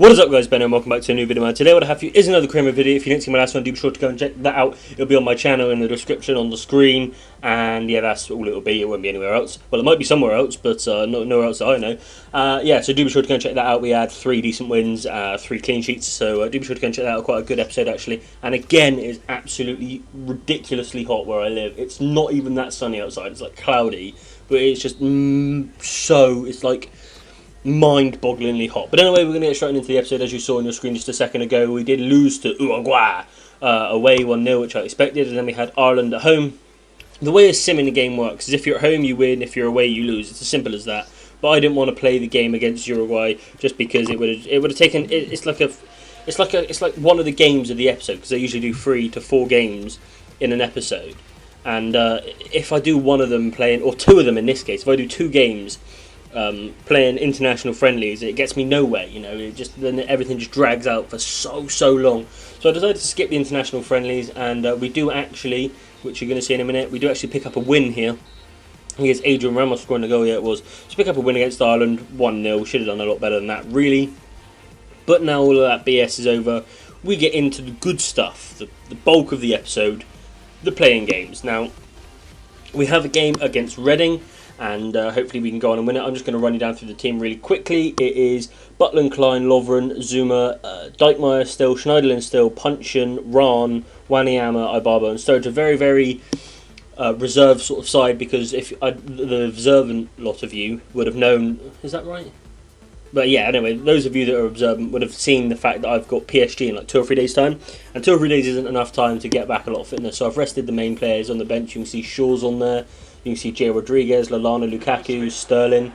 What is up, guys? Ben and welcome back to a new video. Today what I have for you is another Kramer video. If you didn't see my last one, do be sure to go and check that out. It'll be on my channel in the description on the screen, and yeah, that's all it'll be. It won't be anywhere else. Well, it might be somewhere else, but nowhere else that I know. Yeah, so do be sure to go and check that out. We had 3 decent wins, 3 clean sheets, so do be sure to go and check that out. Quite a good episode, actually. And again, it's absolutely ridiculously hot where I live. It's not even that sunny outside. It's like cloudy, but it's just it's like mind-bogglingly hot. But anyway, we're going to get straight into the episode. As you saw on your screen just a second ago, we did lose to Uruguay away 1-0, which I expected, and then we had Ireland at home. The way a sim in the game works is if you're at home you win, if you're away you lose. It's as simple as that. But I didn't want to play the game against Uruguay just because it would have taken it's like one of the games of the episode, because they usually do 3 to 4 games in an episode. And if I do one of them playing, or 2 of them in this case, if I do 2 games playing international friendlies, it gets me nowhere. You know, then everything just drags out for so long. So I decided to skip the international friendlies, and we do actually, which you're going to see in a minute, we do actually pick up a win here. I think it's Adrian Ramos scoring the goal. Yeah, it was. To pick up a win against Ireland, 1-0. Should have done a lot better than that, really. But now all of that BS is over. We get into the good stuff, the bulk of the episode, the playing games. Now, we have a game against Reading, and hopefully we can go on and win it. I'm just going to run you down through the team really quickly. It is Butland, Klein, Lovren, Zuma, Dijkmeyer still, Schneiderlin still, Puncheon, Rahn, Wanyama, Ibaba and Sturridge. A very, very reserved sort of side, because if the observant lot of you would have known... Is that right? But yeah, anyway, those of you that are observant would have seen the fact that I've got PSG in like 2 or 3 days' time. And 2 or 3 days isn't enough time to get back a lot of fitness. So I've rested the main players on the bench. You can see Shaw's on there. You can see Jay Rodriguez, Lallana, Lukaku, Sterling.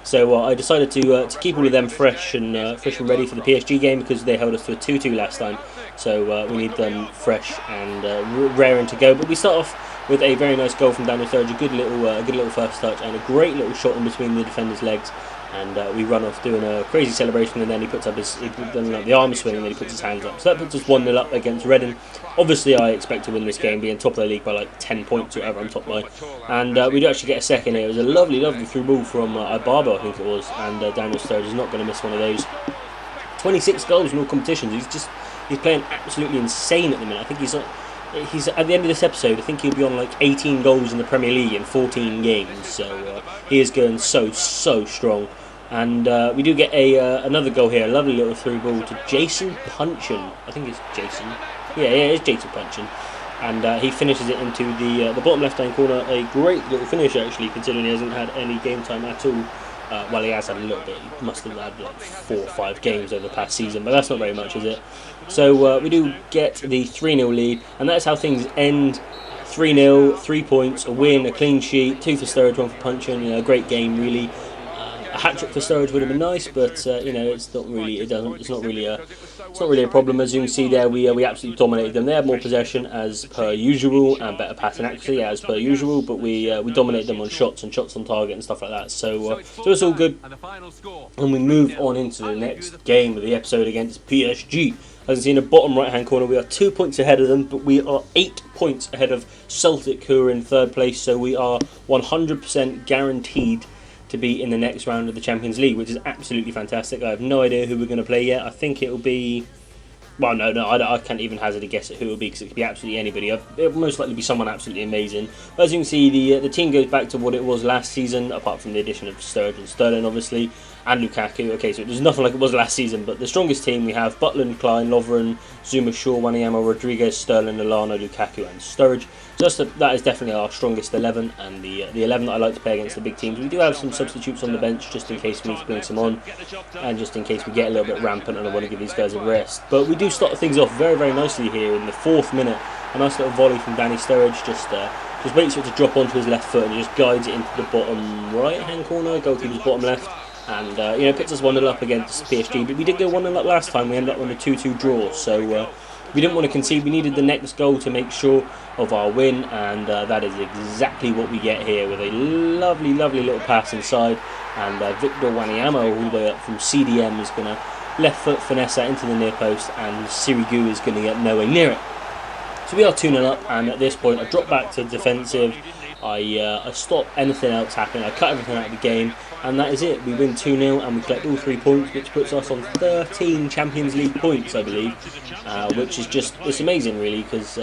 So I decided to keep all of them fresh and ready for the PSG game, because they held us to a 2-2 last time. So we need them fresh and raring to go. But we start off with a very nice goal from Daniel Sturridge, a good little first touch, and a great little shot in between the defender's legs. And we run off doing a crazy celebration, and then he puts up the arm swing, and then he puts his hands up. So that puts us 1-0 up against Reading. Obviously, I expect to win this game, being top of the league by like 10 points or whatever I'm top by. And we do actually get a second here. It was a lovely through ball from Ibaba, I think it was, and Daniel Sturridge is not going to miss one of those. 26 goals in all competitions. He's playing absolutely insane at the minute. I think he's at the end of this episode, I think he'll be on like 18 goals in the Premier League in 14 games. So he is going so strong. And we do get another goal here, a lovely little through ball to Jason Puncheon. I think it's Jason. Yeah, it's Jason Puncheon. And he finishes it into the bottom left-hand corner. A great little finish, actually, considering he hasn't had any game time at all. Well, he has had a little bit. He must have had like 4 or 5 games over the past season, but that's not very much, is it? So we do get the 3-0 lead, and that's how things end. 3-0, 3 points, a win, a clean sheet, 2 for Sturridge, 1 for Puncheon. You know, a great game, really. A hat-trick for Sturridge would have been nice, but you know, it's not really a problem. As you can see there, we absolutely dominated them. They had more possession as per usual, and better passing accuracy as per usual, but we dominated them on shots and shots on target and stuff like that. So it's all good, and we move on into the next game of the episode against PSG. As you see in the bottom right-hand corner, we are 2 points ahead of them, but we are 8 points ahead of Celtic, who are in 3rd place. So we are 100% guaranteed to be in the next round of the Champions League, which is absolutely fantastic. I have no idea who we're going to play yet. I think it will be... Well, no, I can't even hazard a guess at who it will be, because it could be absolutely anybody. It will most likely be someone absolutely amazing. But as you can see, the team goes back to what it was last season, apart from the addition of Sturridge and Sterling, obviously, and Lukaku. Okay, so there's nothing like it was last season, but the strongest team we have: Butland, Klein, Lovren, Zuma, Shaw, Wanyama, Rodriguez, Sterling, Lallana, Lukaku and Sturridge. So that is definitely our strongest 11, and the 11 that I like to play against the big teams. We do have some substitutes on the bench, just in case we need to bring some on, and just in case we get a little bit rampant and I want to give these guys a rest. But we do start things off very, very nicely here in the 4th minute. A nice little volley from Danny Sturridge, just waits for it to drop onto his left foot, and he just guides it into the bottom right-hand corner, goalkeeper's bottom left, and you know, puts us 1-0 up against PSG. But we did go 1-0 up last time. We ended up on a 2-2 draw, so we didn't want to concede. We needed the next goal to make sure of our win, and that is exactly what we get here, with a lovely little pass inside, and Victor Wanyama all the way up from CDM is going to left foot finesse that into the near post, and Sirigu is going to get nowhere near it. So we are 2-0 up, and at this point I drop back to defensive. I stop anything else happening. I cut everything out of the game, and that is it. We win 2-0 and we collect all 3 points, which puts us on 13 Champions League points, I believe, which is just, it's amazing really, because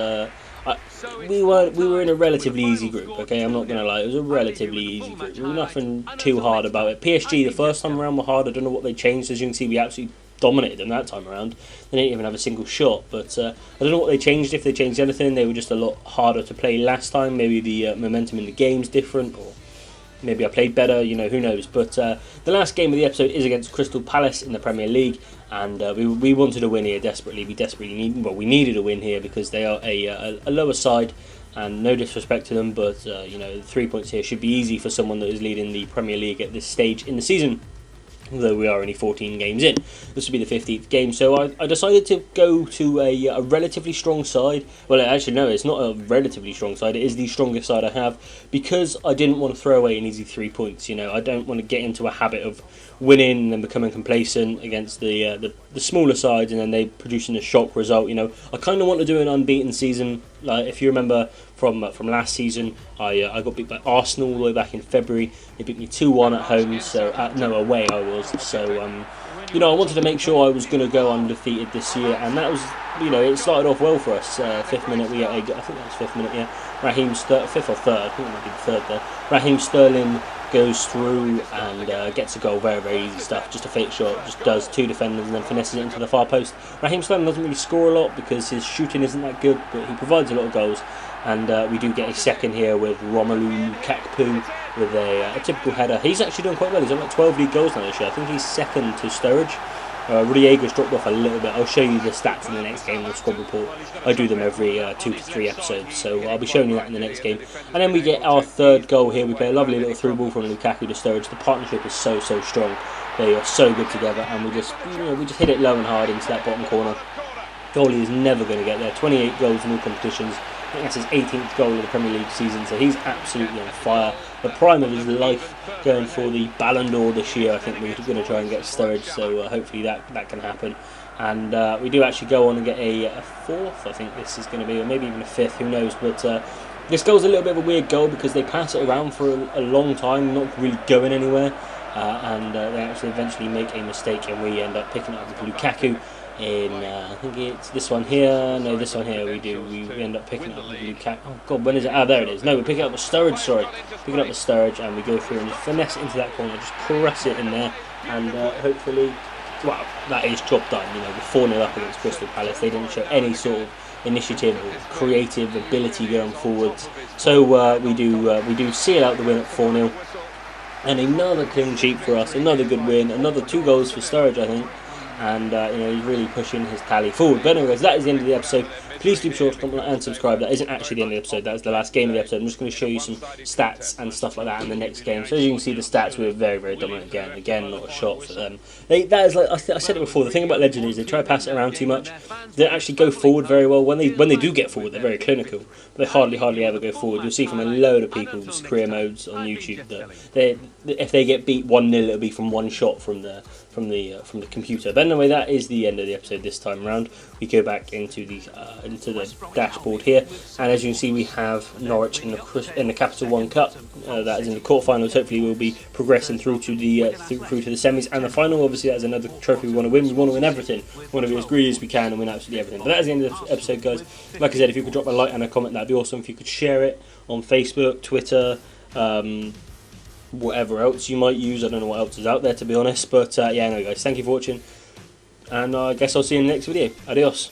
we were in a relatively easy group. Okay, I'm not gonna lie, it was a relatively easy group. There was nothing too hard about it. PSG the first time around were hard. I don't know what they changed. As you can see, we absolutely dominated them that time around. They didn't even have a single shot, but I don't know what they changed, if they changed anything. They were just a lot harder to play last time. Maybe the momentum in the game's different, or maybe I played better, you know, who knows. But the last game of the episode is against Crystal Palace in the Premier League, and we wanted a win here desperately. We needed a win here because they are a lower side, and no disrespect to them, but you know, 3 points here should be easy for someone that is leading the Premier League at this stage in the season. Although we are only 14 games in. This will be the 15th game, so I decided to go to a relatively strong side. Well, actually no, it's not a relatively strong side, it is the strongest side I have, because I didn't want to throw away an easy 3 points. You know, I don't want to get into a habit of winning and then becoming complacent against the smaller sides and then they producing a shock result. You know, I kind of want to do an unbeaten season. Like, if you remember from last season, I got beat by Arsenal all the way back in February. They beat me 2-1 at home, so away I was. So you know, I wanted to make sure I was going to go undefeated this year, and that was, you know, it started off well for us. 5th minute we get I think that was 5th minute, yeah. 5th or 3rd, I think it might be the 3rd there. Raheem Sterling goes through and gets a goal. Very, very easy stuff. Just a fake shot, just does 2 defenders and then finesses it into the far post. Raheem Sterling doesn't really score a lot because his shooting isn't that good, but he provides a lot of goals. And we do get a second here with Romelu Lukaku with a typical header. He's actually doing quite well. He's on like 12 league goals now this year. I think he's second to Sturridge. Rudiega's dropped off a little bit. I'll show you the stats in the next game on the squad report. I do them every 2 to 3 episodes, so I'll be showing you that in the next game. And then we get our 3rd goal here. We play a lovely little through ball from Lukaku to Sturridge. The partnership is so strong. They are so good together, and we just hit it low and hard into that bottom corner. Goalie is never going to get there. 28 goals in all competitions. I think that's his 18th goal of the Premier League season, so he's absolutely on fire. The prime of his life, going for the Ballon d'Or this year. I think we're going to try and get Sturridge, so hopefully that can happen. And we do actually go on and get a 4th, I think this is going to be, or maybe even a 5th, who knows. But this goal's a little bit of a weird goal because they pass it around for a long time, not really going anywhere. And they actually eventually make a mistake, and we end up picking it up with Lukaku. I think it's this one here. No, this one here we end up picking up with Lukaku. Oh god, when is it? Ah, there it is. No, we pick it up with Sturridge, sorry. Picking up with Sturridge, and we go through and just finesse it into that corner, just press it in there, and hopefully, well, that is job done. You know, we're 4-0 up against Crystal Palace. They didn't show any sort of initiative or creative ability going forwards. So we do seal out the win at 4-0. And another clean sheet for us, another good win, another 2 goals for Sturridge, I think. And you know, he's really pushing his tally forward. But anyways, that is the end of the episode. Please do be sure to comment and subscribe. That isn't actually the end of the episode, that is the last game of the episode. I'm just going to show you some stats and stuff like that in the next game. So as you can see, the stats were very dominant again, not a shot for them. That is, like I said it before, the thing about Legend is they try to pass it around too much. They don't actually go forward very well. When they do get forward, they're very clinical, but they hardly ever go forward. You'll see from a load of people's career modes on YouTube that if they get beat 1-0, it'll be from one shot from the computer. But anyway, that is the end of the episode this time around. We go back into the dashboard here, and as you can see, we have Norwich in the Capital One Cup. That is in the quarterfinals. Hopefully, we'll be progressing through to the semis and the final. Obviously, that is another trophy we want to win. We want to win everything. We want to be as greedy as we can and win absolutely everything. But that is the end of the episode, guys. Like I said, if you could drop a like and a comment, that'd be awesome. If you could share it on Facebook, Twitter, whatever else you might use. I don't know what else is out there, to be honest. But yeah, anyway, guys, thank you for watching, and I guess I'll see you in the next video. Adios.